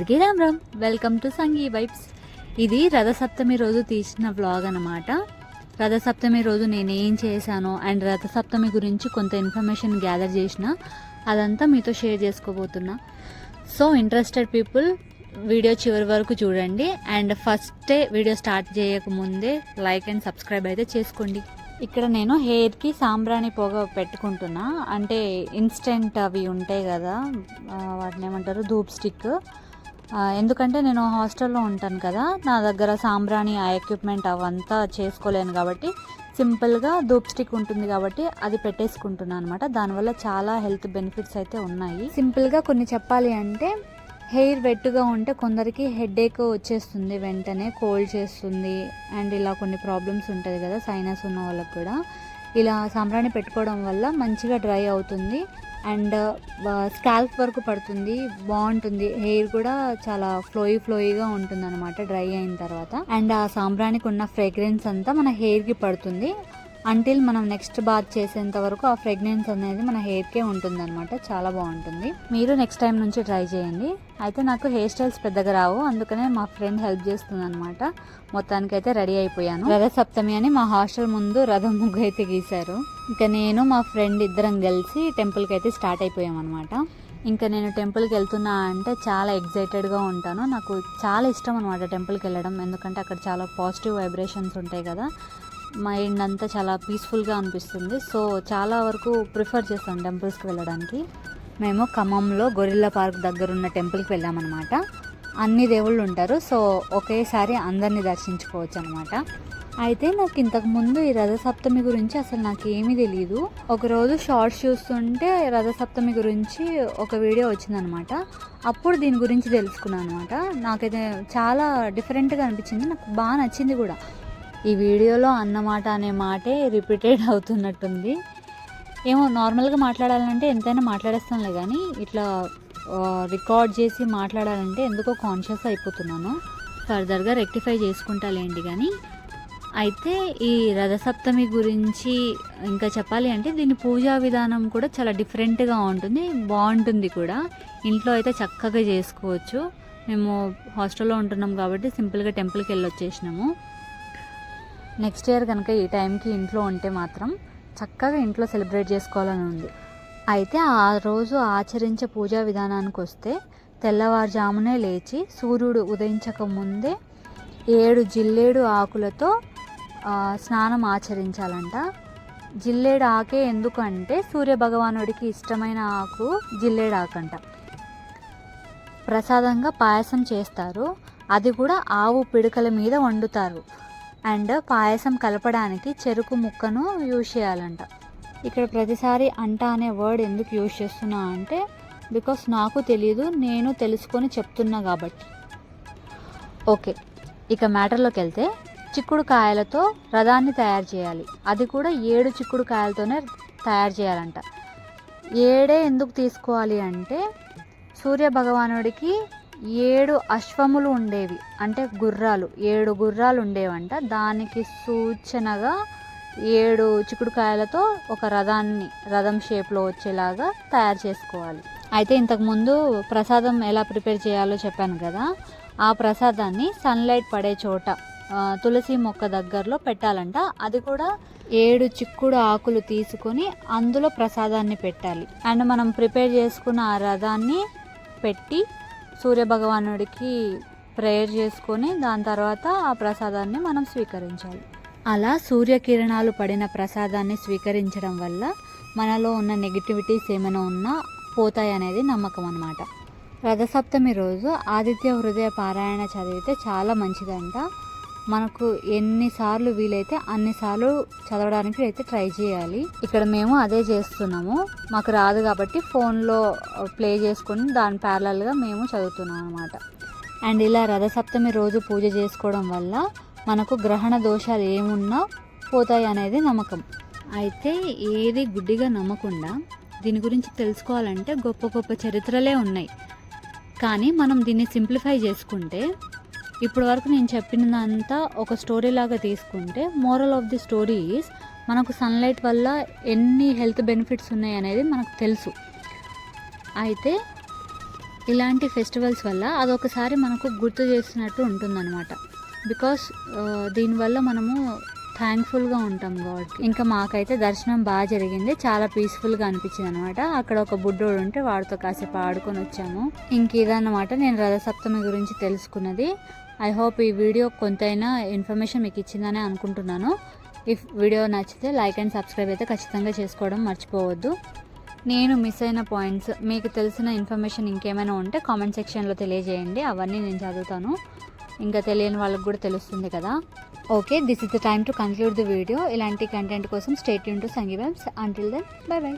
అందరికీ Ram Ram. Welcome to Sangi Vibes. ఇది రథసప్తమి రోజు తీసిన వ్లాగ్ అనమాట. రథసప్తమి రోజు నేను ఏం చేశాను అండ్ రథసప్తమి గురించి కొంత ఇన్ఫర్మేషన్ గ్యాదర్ చేసిన అదంతా మీతో షేర్ చేసుకోబోతున్నా. సో ఇంట్రెస్టెడ్ పీపుల్ వీడియో చివరి వరకు చూడండి అండ్ ఫస్ట్ వీడియో స్టార్ట్ చేయకముందే లైక్ అండ్ సబ్స్క్రైబ్ అయితే చేసుకోండి. ఇక్కడ నేను హెయిర్కి సాంబ్రాణి పొగ పెట్టుకుంటున్నా. అంటే ఇన్స్టెంట్ అవి ఉంటాయి కదా, వాటిని ఏమంటారు, ధూప్ స్టిక్. ఎందుకంటే నేను హాస్టల్లో ఉంటాను కదా, నా దగ్గర సాంబ్రాణి ఆ ఎక్విప్మెంట్ అవంతా చేసుకోలేను కాబట్టి సింపుల్గా ధూప్ స్టిక్ ఉంటుంది కాబట్టి అది పెట్టేసుకుంటున్నాను అనమాట. దానివల్ల చాలా హెల్త్ బెనిఫిట్స్ అయితే ఉన్నాయి. సింపుల్గా కొన్ని చెప్పాలి అంటే, హెయిర్ వెట్టుగా ఉంటే కొందరికి హెడేక్ వచ్చేస్తుంది, వెంటనే కోల్డ్ చేస్తుంది అండ్ ఇలా కొన్ని ప్రాబ్లమ్స్ ఉంటుంది కదా సైనస్ ఉన్న వాళ్ళకి కూడా. ఇలా సాంబ్రాణి పెట్టుకోవడం వల్ల మంచిగా డ్రై అవుతుంది అండ్ స్కాల్ప్ వరకు పడుతుంది, బాగుంటుంది. హెయిర్ కూడా చాలా ఫ్లోయిగా ఉంటుంది అనమాట డ్రై అయిన తర్వాత. అండ్ ఆ సాంబ్రాణికి ఉన్న ఫ్రేగ్రెన్స్ అంతా మన హెయిర్కి పడుతుంది. అంటిల్ మనం నెక్స్ట్ బాత్ చేసేంత వరకు ఆ ఫ్రేగ్రెన్స్ అనేది మన హెయిర్కే ఉంటుంది అనమాట. చాలా బాగుంటుంది. మీరు నెక్స్ట్ టైం నుంచి ట్రై చేయండి. అయితే నాకు హెయిర్ స్టైల్స్ పెద్దగా రావు, అందుకనే మా ఫ్రెండ్ హెల్ప్ చేస్తుంది అనమాట. మొత్తానికైతే రెడీ అయిపోయాను. రథసప్తమి అని మా హాస్టల్ ముందు రథం ముగ్గు అయితే గీశారు. ఇంకా నేను మా ఫ్రెండ్ ఇద్దరం కలిసి టెంపుల్కి అయితే స్టార్ట్ అయిపోయాం అనమాట. ఇంకా నేను టెంపుల్కి వెళ్తున్నా అంటే చాలా ఎగ్జైటెడ్గా ఉంటాను. నాకు చాలా ఇష్టం అనమాట టెంపుల్కి వెళ్ళడం. ఎందుకంటే అక్కడ చాలా పాజిటివ్ వైబ్రేషన్స్ ఉంటాయి కదా, మైండ్ అంతా చాలా పీస్ఫుల్గా అనిపిస్తుంది. సో చాలా వరకు ప్రిఫర్ చేస్తాను టెంపుల్స్కి వెళ్ళడానికి. మేము ఖమ్మంలో గొరిల్లా పార్క్ దగ్గర ఉన్న టెంపుల్కి వెళ్ళామన్నమాట. అన్ని దేవుళ్ళు ఉంటారు, సో ఒకేసారి అందరినీ దర్శించుకోవచ్చు అనమాట. అయితే నాకు ఇంతకుముందు ఈ రథసప్తమి గురించి అసలు నాకు ఏమీ తెలియదు. ఒకరోజు షార్ట్స్ చూస్తుంటే రథసప్తమి గురించి ఒక వీడియో వచ్చిందనమాట. అప్పుడు దీని గురించి తెలుసుకున్నాను అనమాట. నాకైతే చాలా డిఫరెంట్గా అనిపించింది, నాకు బాగా నచ్చింది కూడా. ఈ వీడియోలో అన్నమాట అనే మాటే రిపీటెడ్ అవుతున్నట్టుంది. ఏమో నార్మల్గా మాట్లాడాలంటే ఎంతైనా మాట్లాడేస్తానులే, కానీ ఇట్లా రికార్డ్ చేసి మాట్లాడాలంటే ఎందుకో కాన్షియస్ అయిపోతున్నాను. ఫర్దర్గా రెక్టిఫై చేసుకుంటాలేండి. కానీ అయితే ఈ రథసప్తమి గురించి ఇంకా చెప్పాలి అంటే, దీని పూజా విధానం కూడా చాలా డిఫరెంట్గా ఉంటుంది, బాగుంటుంది కూడా. ఇంట్లో అయితే చక్కగా చేసుకోవచ్చు. మేము హాస్టల్లో ఉంటున్నాం కాబట్టి సింపుల్గా టెంపుల్కి వెళ్ళి వచ్చేసినాము. నెక్స్ట్ ఇయర్ కనుక ఈ టైంకి ఇంట్లో ఉంటే మాత్రం చక్కగా ఇంట్లో సెలబ్రేట్ చేసుకోవాలని ఉంది. అయితే ఆ రోజు ఆచరించే పూజా విధానానికి వస్తే, తెల్లవారుజామునే లేచి సూర్యుడు ఉదయించక ముందే 7 జిల్లేడు ఆకులతో స్నానం ఆచరించాలంట. జిల్లేడు ఆకే ఎందుకంటే సూర్యభగవానుడికి ఇష్టమైన ఆకు జిల్లేడు ఆకంట. ప్రసాదంగా పాయసం చేస్తారు, అది కూడా ఆవు పిడకల మీద వండుతారు. అండ్ పాయసం కలపడానికి చెరుకు ముక్కను యూజ్ చేయాలంట. ఇక్కడ ప్రతిసారి అంట అనే వర్డ్ ఎందుకు యూజ్ చేస్తున్నా అంటే, బికాస్ నాకు తెలియదు, నేను తెలుసుకొని చెప్తున్నా కాబట్టి. ఓకే, ఇక మ్యాటర్లోకి వెళ్తే, చిక్కుడు కాయలతో రథాన్ని తయారు చేయాలి. అది కూడా 7 చిక్కుడు కాయలతోనే తయారు చేయాలంట. 7 ఎందుకు తీసుకోవాలి అంటే, సూర్య భగవానుడికి 7 అశ్వములు ఉండేవి, అంటే గుర్రాలు, 7 గుర్రాలు ఉండేవంట. దానికి సూచనగా 7 చిక్కుడుకాయలతో ఒక రథం షేప్లో వచ్చేలాగా తయారు చేసుకోవాలి. అయితే ఇంతకుముందు ప్రసాదం ఎలా ప్రిపేర్ చేయాలో చెప్పాను కదా, ఆ ప్రసాదాన్ని సన్లైట్ పడే చోట తులసి మొక్క దగ్గరలో పెట్టాలంట. అది కూడా 7 చిక్కుడు ఆకులు తీసుకొని అందులో ప్రసాదాన్ని పెట్టాలి. అండ్ మనం ప్రిపేర్ చేసుకున్న ఆ రథాన్ని పెట్టి సూర్యభగవానుడికి ప్రేయర్ చేసుకొని దాని తర్వాత ఆ ప్రసాదాన్ని మనం స్వీకరించాలి. అలా సూర్యకిరణాలు పడిన ప్రసాదాన్ని స్వీకరించడం వల్ల మనలో ఉన్న నెగిటివిటీస్ ఏమైనా ఉన్నా పోతాయి అనేది నమ్మకం అన్నమాట. రథసప్తమి రోజు ఆదిత్య హృదయ పారాయణ చదివితే చాలా మంచిదంట. మనకు ఎన్నిసార్లు వీలైతే అన్నిసార్లు చదవడానికి అయితే ట్రై చేయాలి. ఇక్కడ మేము అదే చేస్తున్నాము. మాకు రాదు కాబట్టి ఫోన్లో ప్లే చేసుకొని దాని ప్యారలల్గా మేము చదువుతున్నాం అనమాట. అండ్ ఇలా రథసప్తమి రోజు పూజ చేసుకోవడం వల్ల మనకు గ్రహణ దోషాలు ఏమున్నా పోతాయి అనేది నమ్మకం. అయితే ఏది గుడ్డిగా నమ్మకుండా దీని గురించి తెలుసుకోవాలంటే గొప్ప గొప్ప చరిత్రలే ఉన్నాయి. కానీ మనం దీన్ని సింప్లిఫై చేసుకుంటే, ఇప్పటి వరకు నేను చెప్పినదంతా ఒక స్టోరీ లాగా తీసుకుంటే, moral of the story is, మనకు సన్లైట్ వల్ల ఎన్ని హెల్త్ బెనిఫిట్స్ ఉన్నాయి అనేది మనకు తెలుసు. అయితే ఇలాంటి ఫెస్టివల్స్ వల్ల అదొకసారి మనకు గుర్తు చేస్తున్నట్టు ఉంటుందన్నమాట. బికాస్ దీనివల్ల మనము థ్యాంక్ఫుల్గా ఉంటాం గాడ్కి. ఇంకా మాకైతే దర్శనం బాగా జరిగింది, చాలా పీస్ఫుల్గా అనిపించింది అనమాట. అక్కడ ఒక బుడ్డోడు ఉంటే వాడితో కాసేపు ఆడుకొని వచ్చాము. ఇంక ఇదన్నమాట నేను రథసప్తమి గురించి తెలుసుకున్నది. ఐ హోప్ ఈ వీడియో కొంతైనా ఇన్ఫర్మేషన్ మీకు ఇచ్చిందని అనుకుంటున్నాను. ఇఫ్ వీడియో నచ్చితే లైక్ అండ్ సబ్స్క్రైబ్ అయితే ఖచ్చితంగా చేసుకోవడం మర్చిపోవద్దు. నేను మిస్ అయిన పాయింట్స్, మీకు తెలిసిన ఇన్ఫర్మేషన్ ఇంకేమైనా ఉంటే కామెంట్ సెక్షన్లో తెలియజేయండి, అవన్నీ నేను చదువుతాను. ఇంకా తెలియని వాళ్ళకి కూడా తెలుస్తుంది కదా. Okay, this is the time to conclude the video. ఇలాంటి కంటెంట్ కోసం stay tune to Sangi Vibes. Until then bye by.